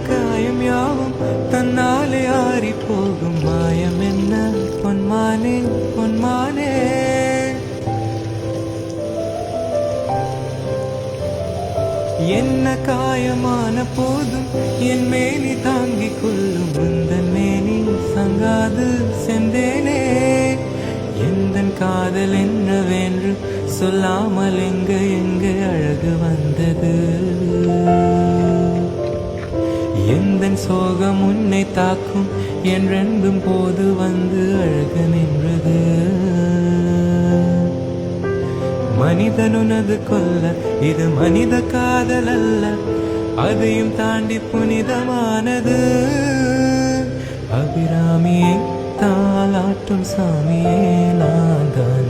காயம் யாவும் தன்னாலே ஆறி போகும் மாயம் என்ன பொன்மானே பொன்மானே. என்ன காயமான போதும் என் மேனி தாங்கிக் கொள்ளும் உந்தன் மேனி சங்காது செந்தேனே. எந்தன் காதல் என்னவென்று சொல்லாமல் எங்க அழகு வந்தது. எந்தன் சோகம் உன்னை தாக்கும் என்றென்றும் போது வந்து அழகு நின்றது. மனிதனுனது கொல்ல இது மனித காதல் அல்ல, அதையும் தாண்டி புனிதமானது. அபிராமியை தாளாட்டும் சாமியே நான் தான்.